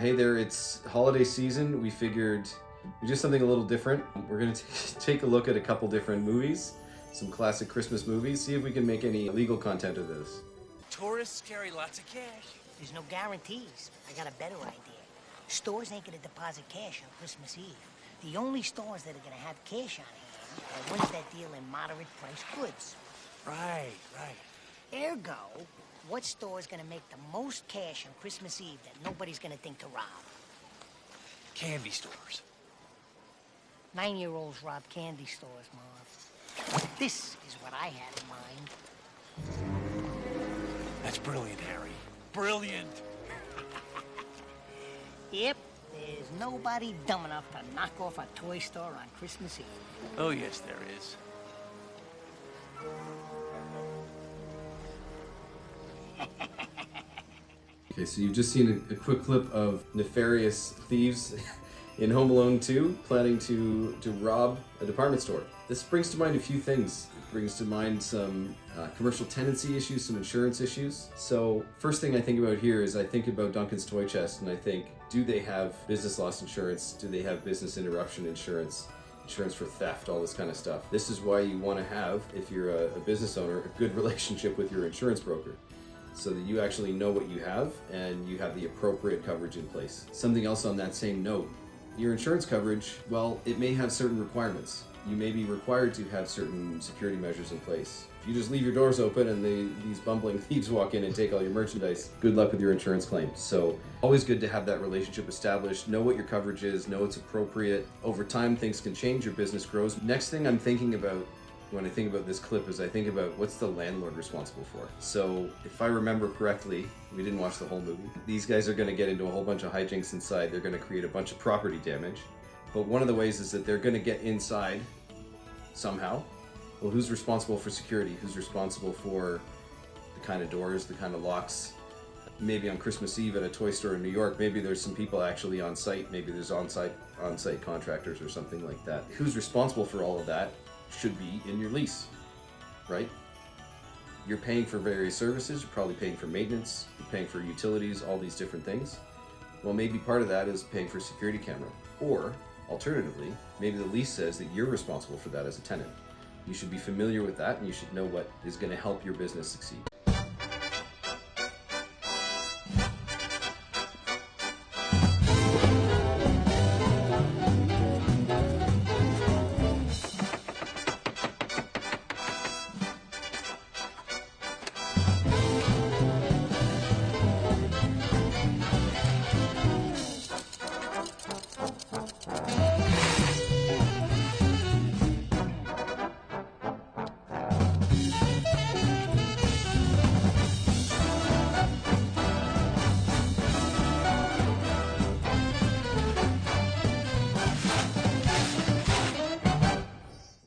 Hey there, it's holiday season. We figured we'd do something a little different. We're gonna take a look at a couple different movies, some classic Christmas movies, see if we can make any legal content of this. Tourists carry lots of cash. There's no guarantees. I got a better idea. Stores ain't gonna deposit cash on Christmas Eve. The only stores that are gonna have cash on hand are ones that deal in moderate price goods. Right. Ergo, what store's gonna make the most cash on Christmas Eve that nobody's gonna think to rob? Candy stores. 9-year-olds rob candy stores, Marv. This is what I had in mind. That's brilliant, Harry. Brilliant. Yep, there's nobody dumb enough to knock off a toy store on Christmas Eve. Oh, yes, there is. Okay, so you've just seen a quick clip of nefarious thieves in Home Alone 2 planning to rob a department store. This brings to mind a few things. It brings to mind some commercial tenancy issues, some insurance issues. So first thing I think about here is I think about Duncan's Toy Chest and I think, do they have business loss insurance? Do they have business interruption insurance? Insurance for theft, all this kind of stuff. This is why you want to have, if you're a business owner, a good relationship with your insurance broker, so that you actually know what you have and you have the appropriate coverage in place. Something else on that same note, your insurance coverage, well, it may have certain requirements. You may be required to have certain security measures in place. If you just leave your doors open and these bumbling thieves walk in and take all your merchandise, good luck with your insurance claim. So always good to have that relationship established, know what your coverage is, know it's appropriate. Over time, things can change, your business grows. Next thing I'm thinking about when I think about this clip is I think about what's the landlord responsible for. So if I remember correctly, we didn't watch the whole movie. These guys are gonna get into a whole bunch of hijinks inside. They're gonna create a bunch of property damage. But one of the ways is that they're gonna get inside somehow. Well, who's responsible for security? Who's responsible for the kind of doors, the kind of locks? Maybe on Christmas Eve at a toy store in New York, maybe there's some people actually on site. Maybe there's on-site contractors or something like that. Who's responsible for all of that should be in your lease, right? You're paying for various services, you're probably paying for maintenance, you're paying for utilities, all these different things. Well, maybe part of that is paying for a security camera. Or, alternatively, maybe the lease says that you're responsible for that as a tenant. You should be familiar with that and you should know what is going to help your business succeed.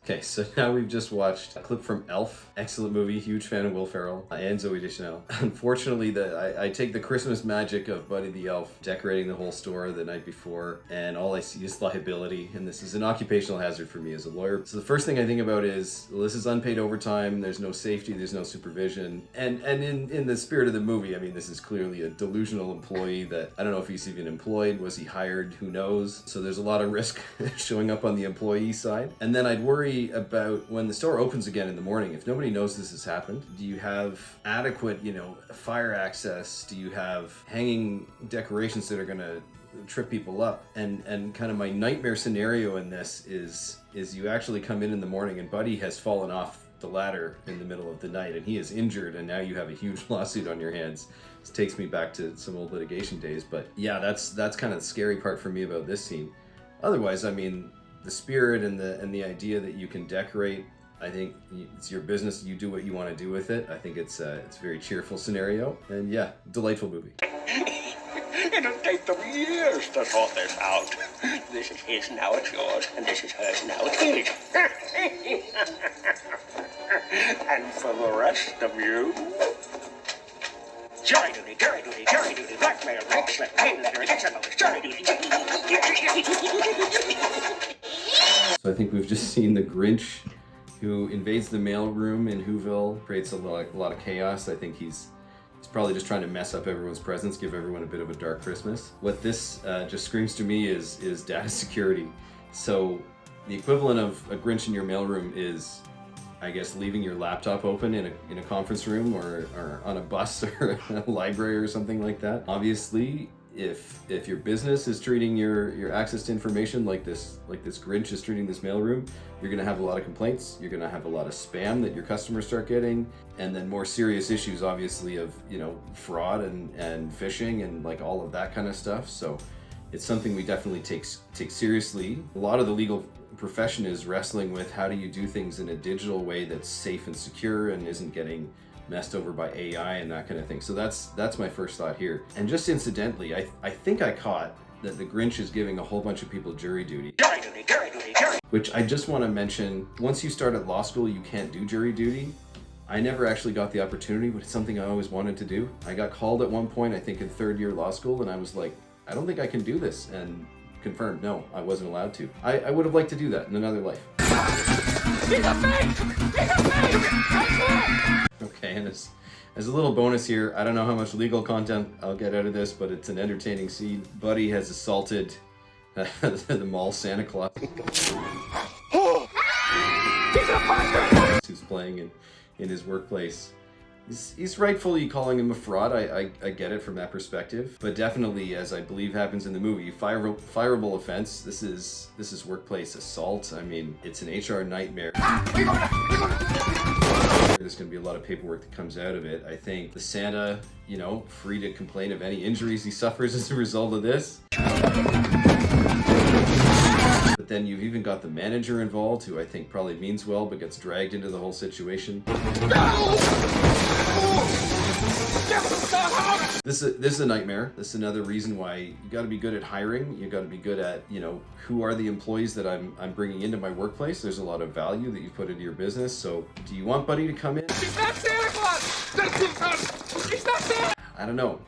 Okay, so now we've just watched a clip from Elf. Excellent movie, huge fan of Will Ferrell and Zooey Deschanel. Unfortunately, I take the Christmas magic of Buddy the Elf decorating the whole store the night before, and all I see is liability, and this is an occupational hazard for me as a lawyer. So the first thing I think about is, well, this is unpaid overtime, there's no safety, there's no supervision, and in the spirit of the movie, I mean, this is clearly a delusional employee that, I don't know if he's even employed, was he hired, who knows? So there's a lot of risk showing up on the employee side. And then I'd worry about when the store opens again in the morning, if nobody knows this has happened, do you have adequate, fire access? Do you have hanging decorations that are gonna trip people up? And kind of my nightmare scenario in this is you actually come in the morning and Buddy has fallen off the ladder in the middle of the night and he is injured and now you have a huge lawsuit on your hands. This takes me back to some old litigation days, but yeah, that's kind of the scary part for me about this scene. Otherwise, I mean, the spirit and the idea that you can decorate, I think it's your business, you do what you want to do with it. I think it's a very cheerful scenario, and yeah, delightful movie. It'll take them years to sort this out. This is his, now it's yours, and this is hers, now it's his. And for the rest of you, jury duty, blackmail, rape, slip, pain letter, sex offense, jury duty. So I think we've just seen the Grinch who invades the mail room in Whoville, creates a lot of chaos. I think he's probably just trying to mess up everyone's presents, give everyone a bit of a dark Christmas. What this just screams to me is data security. So the equivalent of a Grinch in your mailroom is, I guess, leaving your laptop open in a conference room or on a bus or a library or something like that. Obviously, if your business is treating your access to information like this Grinch is treating this mailroom, you're gonna have a lot of complaints. You're gonna have a lot of spam that your customers start getting, and then more serious issues, obviously, of fraud and phishing and like all of that kind of stuff. So it's something we definitely take seriously. A lot of the legal profession is wrestling with how do you do things in a digital way that's safe and secure and isn't getting messed over by AI and that kind of thing. So that's my first thought here. And just incidentally, I think I caught that the Grinch is giving a whole bunch of people jury duty. Jury duty, jury duty, jury. Which I just want to mention, once you start at law school, you can't do jury duty. I never actually got the opportunity, but it's something I always wanted to do. I got called at one point, I think in third year law school, and I was like, I don't think I can do this. And confirmed, no, I wasn't allowed to. I would have liked to do that in another life. Okay, and as a little bonus here, I don't know how much legal content I'll get out of this, but it's an entertaining scene. Buddy has assaulted the mall Santa Claus. Who's playing in his workplace. He's rightfully calling him a fraud. I get it from that perspective, but definitely, as I believe happens in the movie, fireable offense. This is workplace assault. I mean, it's an HR nightmare. There's going to be a lot of paperwork that comes out of it. I think the Santa, free to complain of any injuries he suffers as a result of this. But then you've even got the manager involved, who I think probably means well, but gets dragged into the whole situation. This is a nightmare. This is another reason why you got to be good at hiring. You got to be good at, who are the employees that I'm bringing into my workplace. There's a lot of value that you put into your business. So, do you want Buddy to come in? She's not Santa Claus! She's not Santa! I don't know.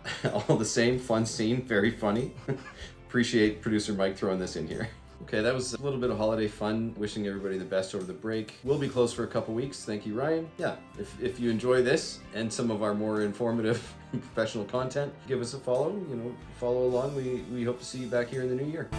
All the same, fun scene, very funny. Appreciate producer Mike throwing this in here. Okay, that was a little bit of holiday fun. Wishing everybody the best over the break. We'll be closed for a couple weeks. Thank you, Ryan. Yeah, if you enjoy this and some of our more informative and professional content, give us a follow. Follow along. We hope to see you back here in the new year.